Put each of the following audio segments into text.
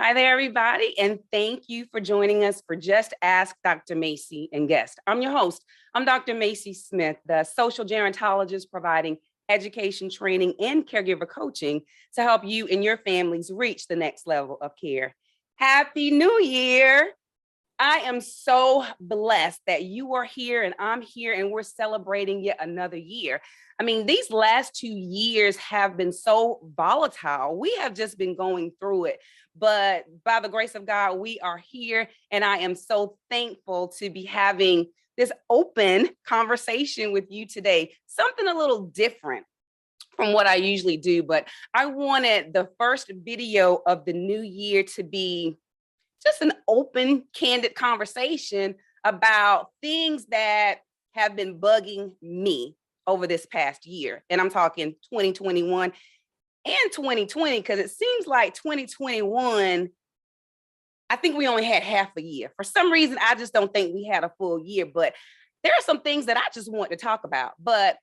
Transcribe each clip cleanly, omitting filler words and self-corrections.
Hi there, everybody, and thank you for joining us for Just Ask Dr. Macie and Guest. I'm your host. I'm Dr. Macie Smith, the social gerontologist providing education, training, and caregiver coaching to help you and your families reach the next level of care. Happy New Year! I am so blessed that you are here and I'm here and we're celebrating yet another year. I mean, these last 2 years have been so volatile. We have just been going through it. But by the grace of God, we are here. And I am so thankful to be having this open conversation with you today, something a little different from what I usually do. But I wanted the first video of the new year to be just an open, candid conversation about things that have been bugging me over this past year. And I'm talking 2021 and 2020, because it seems like 2021, I think we only had half a year. For some reason, I just don't think we had a full year, but there are some things that I just want to talk about. But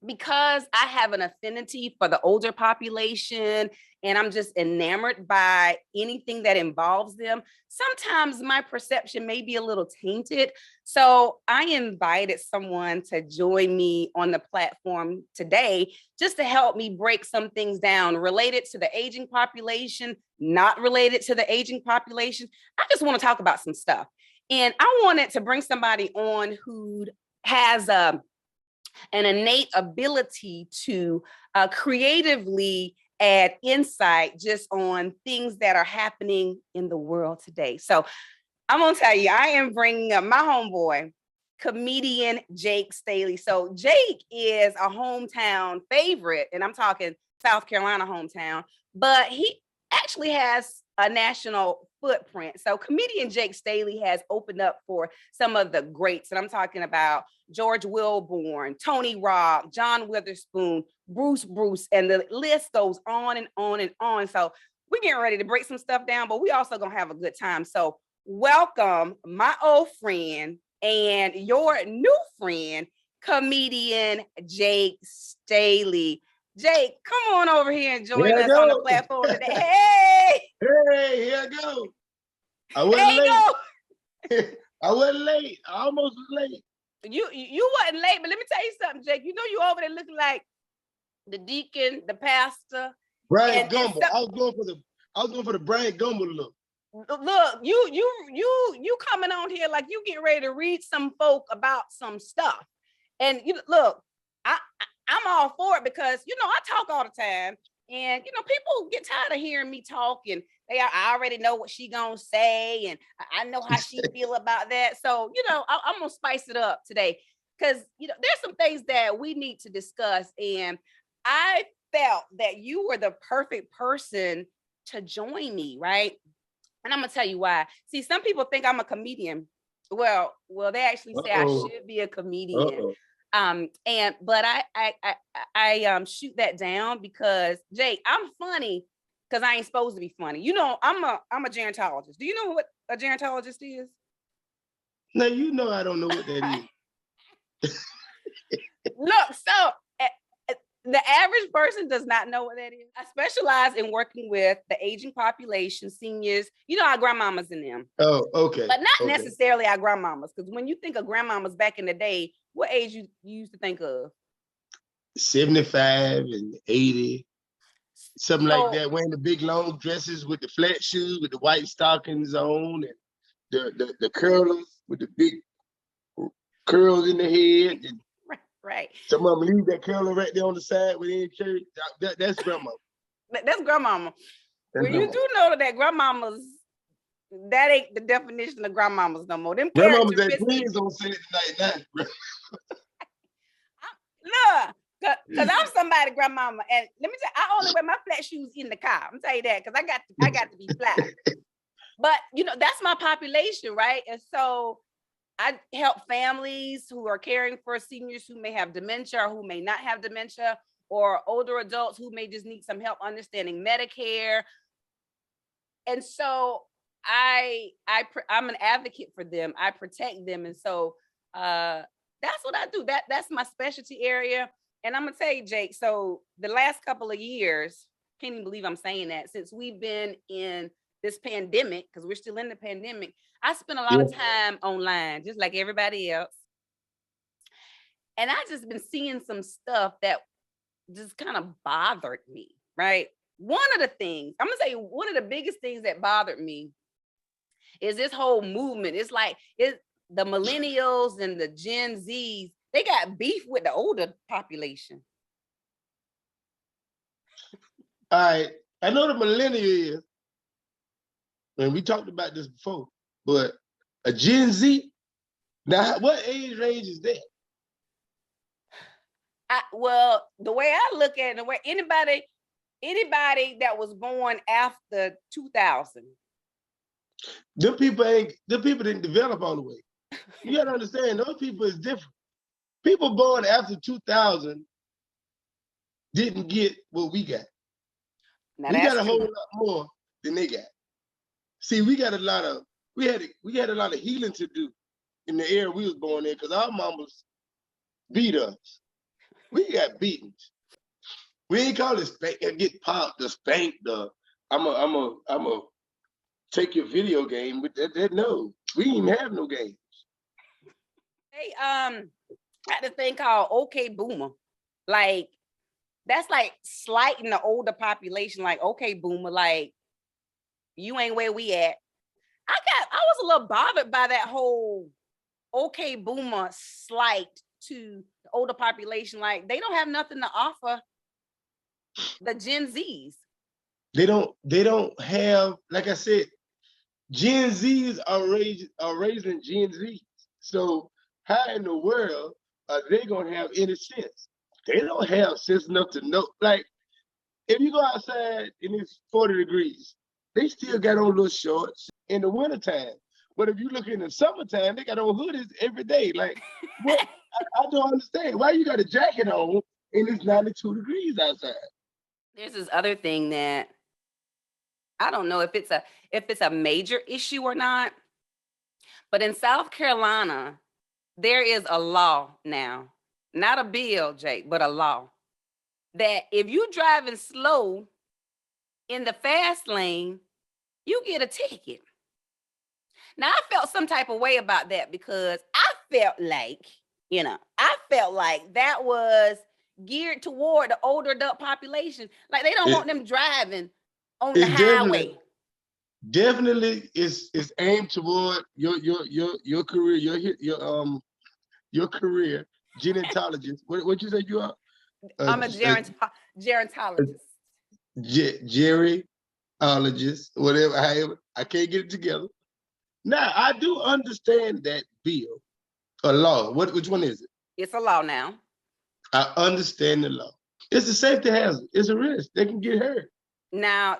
because I have an affinity for the older population and I'm just enamored by anything that involves them, sometimes my perception may be a little tainted. So I invited someone to join me on the platform today just to help me break some things down related to the aging population, not related to the aging population. I just want to talk about some stuff. And I wanted to bring somebody on who has an innate ability to creatively add insight just on things that are happening in the world today. So I'm going to tell you, I am bringing up my homeboy, Comedian Jake Staley. So Jake is a hometown favorite, and I'm talking South Carolina hometown, but he actually has a national footprint. So Comedian Jake Staley has opened up for some of the greats, and I'm talking about George Wilborn, Tony Rock, John Witherspoon, Bruce, and the list goes on and on and on. So we're getting ready to break some stuff down, but we also gonna have a good time. So welcome my old friend and your new friend, Comedian Jake Staley. Jake, come on over here and join us on the platform today. Hey, here I go. I wasn't late. I wasn't late. I almost was late. You wasn't late, but let me tell you something, Jake. You know you over there looking like the deacon, the pastor. Brian Gumble. I was going for the Brian Gumble look. Look, you coming on here like you getting ready to read some folk about some stuff. And look, I'm all for it because I talk all the time, and people get tired of hearing me talk, and I already know what she gonna say, and I know how she feel about that. So I'm gonna spice it up today because there's some things that we need to discuss, and I felt that you were the perfect person to join me, right? And I'm gonna tell you why. See, some people think I'm a comedian. Well, they actually say I should be a comedian. But I shoot that down because Jake, I'm funny because I ain't supposed to be funny. I'm a gerontologist. Do you know what a gerontologist is? No, I don't know what that is. Look, so the average person does not know what that is. I specialize in working with the aging population, seniors, our grandmamas and them. Oh, okay. But not necessarily our grandmamas, because when you think of grandmamas back in the day, what age you used to think of? 75 and 80, something like that. Wearing the big long dresses with the flat shoes, with the white stockings on, and the curlers with the big curls in the head. And right. Some of them leave that curler right there on the side when they're in church. That's grandma. That's grandmama. Well, you do know that grandmamas, that ain't the definition of grandmamas no more. Them grandmamas that please don't say it like that. Look, because I'm somebody grandmama, and let me tell you, I only wear my flat shoes in the car. I'm tell you that because I got to be flat. But that's my population, right? And so I help families who are caring for seniors who may have dementia or who may not have dementia, or older adults who may just need some help understanding Medicare. And so I'm an advocate for them. I protect them. And so that's what I do. That's my specialty area. And I'm gonna tell you, Jake, so the last couple of years, can't even believe I'm saying that, since we've been in this pandemic, because we're still in the pandemic, I spent a lot of time online, just like everybody else. And I just been seeing some stuff that just kind of bothered me, right? One of the things, I'm gonna say one of the biggest things that bothered me is this whole movement. It's like the millennials and the Gen Zs, they got beef with the older population. All right, I know the millennial is, and we talked about this before, but a Gen Z, now what age range is that? Well, the way I look at it, the way anybody that was born after 2000. Them people didn't develop all the way. You gotta understand, those people is different. People born after 2000 didn't get what we got. Now, we got a whole lot more than they got. See, we had a lot of healing to do in the era we was born in, because our mamas beat us. We got beaten. We ain't call it spank, get popped, the spank, the I'm a take your video game with that. No, we didn't have no games. Hey, had this thing called OK Boomer. Like, that's like slighting the older population, like, okay, Boomer, like, you ain't where we at. I was a little bothered by that whole OK Boomer slight to the older population. Like, they don't have nothing to offer the Gen Zs. They don't have, like I said, Gen Zs are raising Gen Zs. So how in the world are they gonna have any sense? They don't have sense enough to know. Like, if you go outside and it's 40 degrees, they still got on little shorts in the wintertime. But if you look in the summertime, they got on hoodies every day. Like, what? I don't understand. Why you got a jacket on and it's 92 degrees outside? There's this other thing that I don't know if it's a major issue or not, but in South Carolina, there is a law now, not a bill, Jake, but a law, that if you driving slow in the fast lane, you get a ticket. Now, I felt some type of way about that, because I felt like that was geared toward the older adult population. Like, they don't want them driving on the highway. Definitely is aimed toward your career, your career, gerontologist. What you say you are? I'm a gerontologist. Gerontologist, whatever, however, I can't get it together. Now, I do understand that bill, a law. Which one is it? It's a law now. I understand the law. It's a safety hazard. It's a risk. They can get hurt. Now,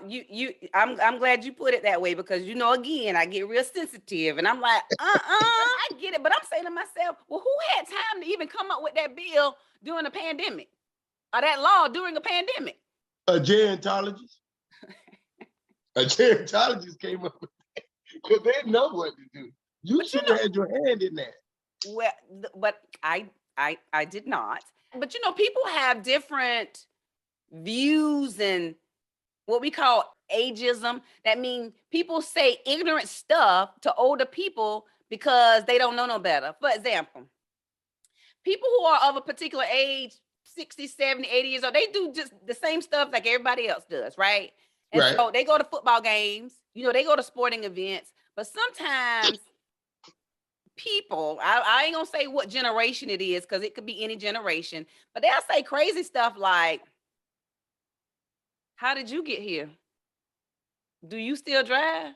I'm glad you put it that way, because, again, I get real sensitive, and I'm like, I get it. But I'm saying to myself, well, who had time to even come up with that bill during a pandemic, or that law during a pandemic? A gerontologist. A gerontologist came up with that, because they know what to do. You should have had your hand in that. Well, but I did not. But people have different views and what we call ageism. That means people say ignorant stuff to older people because they don't know no better. For example, people who are of a particular age, 60, 70, 80 years old, they do just the same stuff like everybody else does, right? And so they go to football games, they go to sporting events, but sometimes people, I ain't gonna say what generation it is, because it could be any generation, but they'll say crazy stuff like, how did you get here? Do you still drive?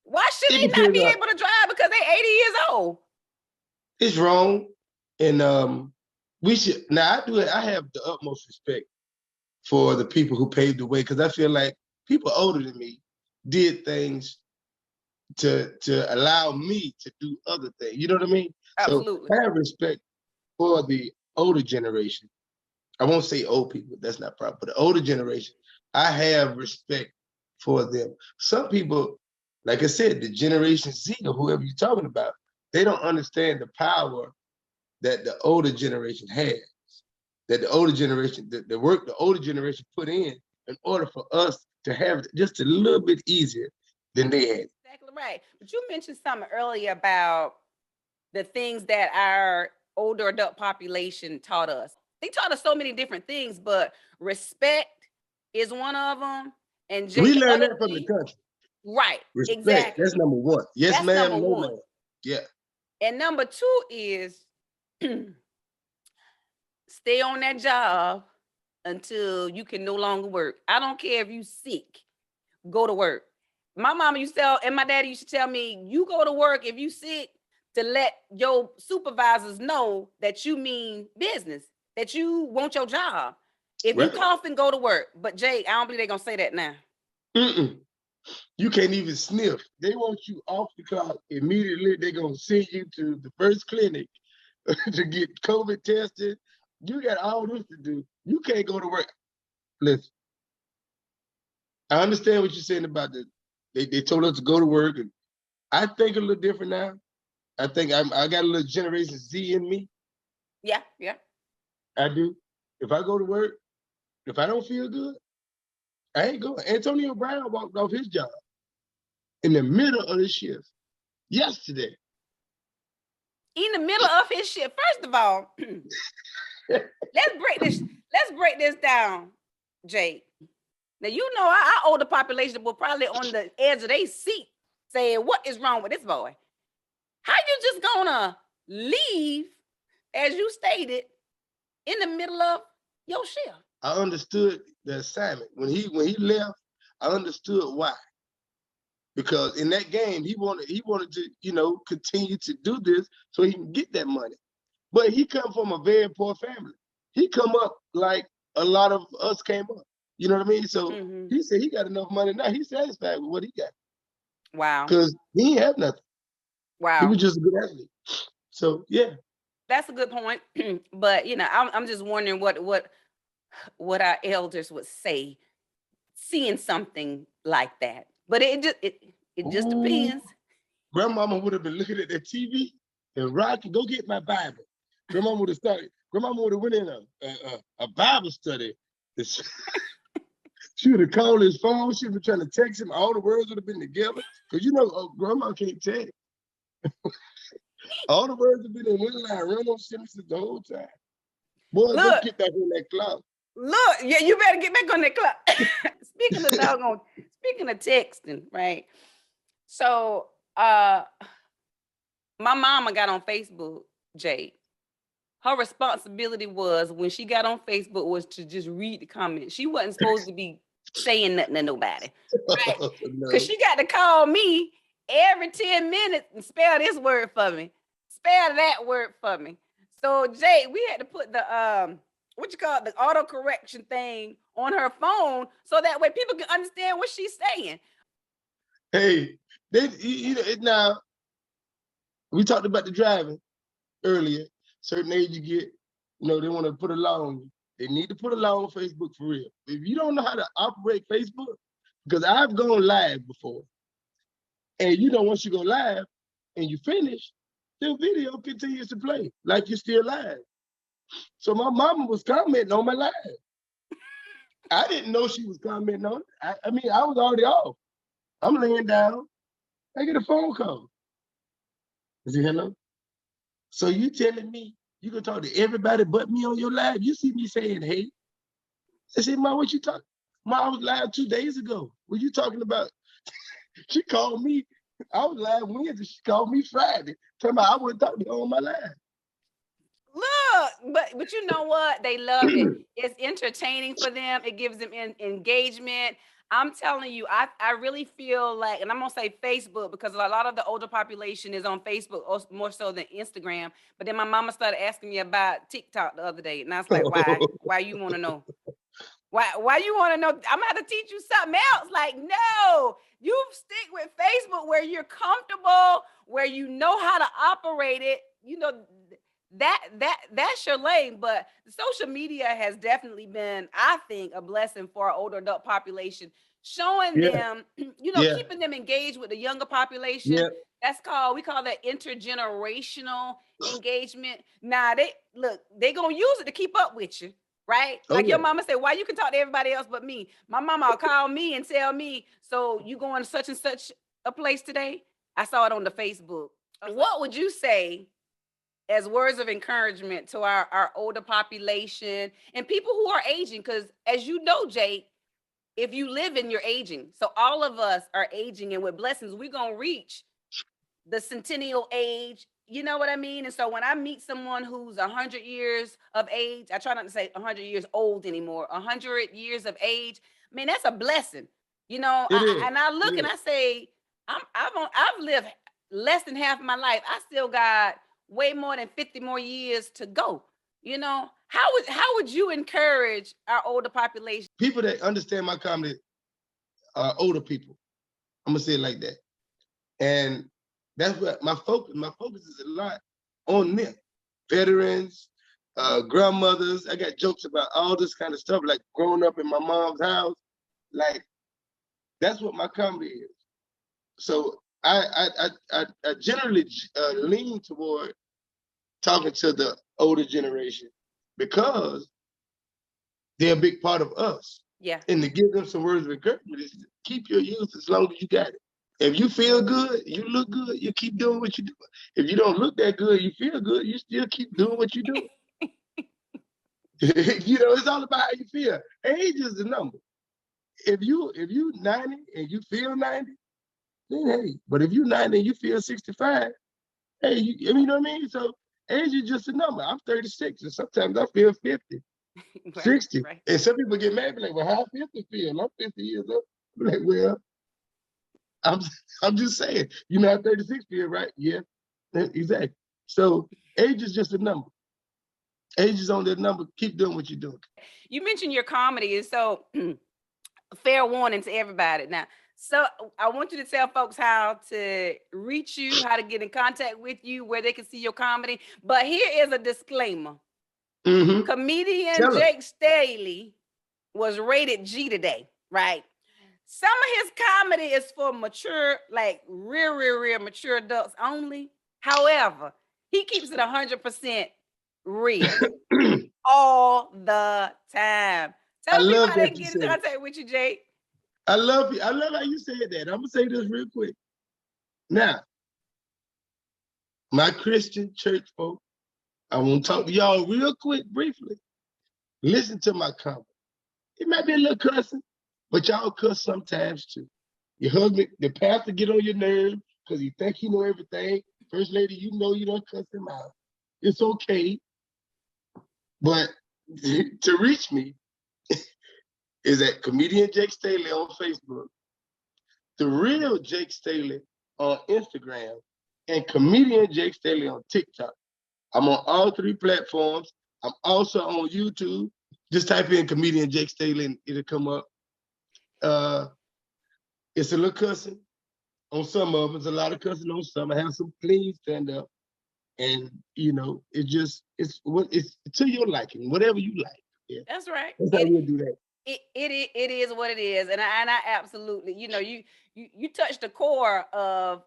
Why should they not be able to drive because they're 80 years old? It's wrong. And we should, now I have the utmost respect for the people who paved the way, because I feel like people older than me did things to allow me to do other things. You know what I mean? Absolutely. So I have respect for the older generation. I won't say old people, that's not proper, but the older generation, I have respect for them. Some people, like I said, the Generation Z or whoever you're talking about, they don't understand the power that the older generation has, that the older generation, the work the older generation put in order for us to have it just a little bit easier than they had. Exactly right. But you mentioned something earlier about the things that our older adult population taught us. They taught us so many different things, but respect is one of them. And We the learned other that from the thing, country. right? Respect. Exactly. That's number one. Yes, That's ma'am. number No, one. ma'am. Yeah. And number two is stay on that job until you can no longer work. I don't care if you sick, go to work. My mama used to tell, and my daddy used to tell me, you go to work if you sick, to let your supervisors know that you mean business, that you want your job. If you cough and go to work. But Jake, I don't believe they're gonna say that now. You can't even sniff. They want you off the clock immediately. They're gonna send you to the first clinic to get COVID tested. You got all this to do. You can't go to work. Listen, I understand what you're saying about they told us to go to work, and I think a little different now. I think I got a little Generation Z in me. Yeah. I do. If I go to work, if I don't feel good, I ain't going. Antonio Brown walked off his job in the middle of the shift yesterday. In the middle of his shift. First of all, let's break this down, Jake. Now you know our older population will probably on the edge of their seat saying, what is wrong with this boy? How you just gonna leave, as you stated, in the middle of your shift? I understood the assignment. When he left, I understood why. Because in that game, he wanted to, continue to do this so he can get that money. But he come from a very poor family. He come up like a lot of us came up. You know what I mean? So he said he got enough money now. He's satisfied with what he got. Wow. Because he ain't have nothing. Wow. He was just a good athlete. So yeah. That's a good point. But I'm just wondering what our elders would say, seeing something like that. But it just depends. Grandmama would have been looking at that TV and Rocky, go get my Bible. Grandmama would have started. Grandmama would have went in a Bible study. She would have called his phone. She would have been trying to text him. All the words would have been together. Because grandma can't text. All the words have been in one line, run on sentences the whole time. Boy, go get back on that clock. Look, yeah, you better get back on that clock. Speaking of texting, right? So my mama got on Facebook, Jake. Her responsibility was, when she got on Facebook, was to just read the comments. She wasn't supposed to be saying nothing to nobody, right? Because she got to call me every 10 minutes and spell this word for me, spell that word for me. So Jay, we had to put the the auto correction thing on her phone so that way people can understand what she's saying. Hey, now we talked about the driving earlier. Certain age you get, they want to put a law on you. They need to put a law on Facebook for real. If you don't know how to operate Facebook, because I've gone live before, and once you go live and you finish, the video continues to play like you're still live. So my mama was commenting on my live. I didn't know she was commenting on it. I was already off. I'm laying down. I get a phone call. I say, hello? So you telling me you can talk to everybody but me on your live? You see me saying, hey? I said, Ma, what you talking? Ma, I was live 2 days ago. What you talking about? She called me. I was live Wednesday. She called me Friday. Talking about I wouldn't talk to her on my live. Look, but you know what? They love it. It's entertaining for them. It gives them engagement. I'm telling you, I really feel like, and I'm gonna say Facebook because a lot of the older population is on Facebook more so than Instagram. But then my mama started asking me about TikTok the other day, and I was like, why? Why you want to know? Why you want to know? I'm gonna have to teach you something else. Like, no, you stick with Facebook where you're comfortable, where you know how to operate it. That's your lane. But the social media has definitely been, I think, a blessing for our older adult population, showing them, keeping them engaged with the younger population. We call that intergenerational engagement. Now they're gonna use it to keep up with you, right? Oh, Like your yeah. mama said, why you can talk to everybody else but me? My mama will call me and tell me, so you going to such and such a place today? I saw it on the Facebook. What would you say as words of encouragement to our older population and people who are aging? Because as you know, Jake, if you live in, you're aging. So all of us are aging, and with blessings, we're going to reach the centennial age. You know what I mean? And so when I meet someone who's 100 years of age, I try not to say 100 years old anymore, 100 years of age, man, that's a blessing. You know, It is. and I look It and is. I say, I've lived less than half of my life. I still got way more than 50 more years to go. You know, how would you encourage our older population? People that understand my comedy are older people. I'm gonna say it like that. And that's what my focus is a lot on them. Veterans, grandmothers. I got jokes about all this kind of stuff, like growing up in my mom's house. Like, that's what my comedy is. So I generally lean toward talking to the older generation because they're a big part of us. Yeah. And to give them some words of encouragement is to keep your youth as long as you got it. If you feel good, you look good, you keep doing what you do. If you don't look that good, you feel good, you still keep doing what you do. You know, it's all about how you feel. Age is the number. If you 90 and you feel 90, then hey. But if you 90 and you feel 65, hey, you know what I mean? So age is just a number. I'm 36, and sometimes I feel 50, Right, 60. right. And some people get mad, be like, well, how 50 feel? I'm 50 years old. I'm like, well, I'm just saying, you know how 36 feel, right? Yeah, exactly. So age is just a number. Age is on that number. Keep doing what you're doing. You mentioned your comedy, and so fair warning to everybody. Now, so I want you to tell folks how to reach you, how to get in contact with you, where they can see your comedy. But here is a disclaimer. Mm-hmm. Comedian Jake Staley was rated G today, right? Some of his comedy is for mature, like real mature adults only. However, he keeps it 100% real all the time. I Tell people love how they that can you get in said it. contact with you, Jake. I love how you said that. I'm gonna say this real quick. Now, my Christian church folk, I want to talk to y'all real quick, briefly. Listen to my comedy. It might be a little cussing, but y'all cuss sometimes too. Your husband, the pastor get on your nerve because he think he know everything. First lady, you know you don't cuss him out. It's okay. But to reach me is at Comedian Jake Staley on Facebook, The Real Jake Staley on Instagram, and Comedian Jake Staley on TikTok. I'm on all three platforms. I'm also on YouTube. Just type in Comedian Jake Staley and it'll come up. It's a little cussing on some of them. There's a lot of cussing on some. I have some clean stand up. And you know, it's to your liking, whatever you like. Yeah. That's right. That's how we'll do that. It is what it is, and I absolutely, you know, you touched the core of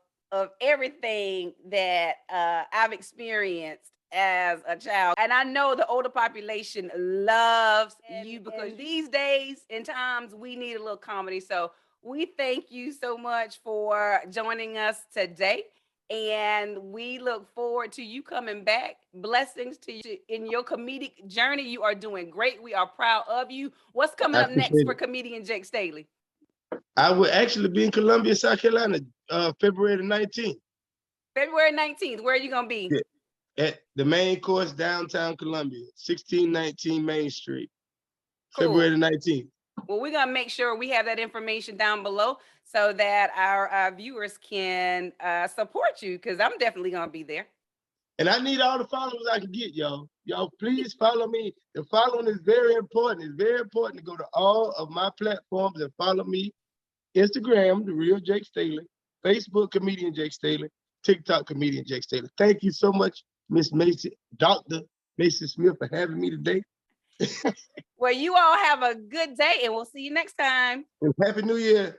everything that I've experienced as a child, and I know the older population loves you because these days and times we need a little comedy. So we thank you so much for joining us today. And we look forward to you coming back. Blessings to you in your comedic journey. You are doing great. We are proud of you. What's coming up next for Comedian Jake Staley? I will actually be in Columbia, South Carolina, February the 19th. February 19th. Where are you going to be? Yeah. At the main course, downtown Columbia, 1619 Main Street, cool. February the 19th. Well, we're going to make sure we have that information down below so that our viewers can support you, because I'm definitely going to be there. And I need all the followers I can get, y'all. Y'all, please follow me. The following is very important. It's very important to go to all of my platforms and follow me. Instagram, The Real Jake Staley. Facebook, Comedian Jake Staley. TikTok, Comedian Jake Staley. Thank you so much, Miss Macie, Dr. Macie Smith, for having me today. Well, you all have a good day, and we'll see you next time. And Happy New Year.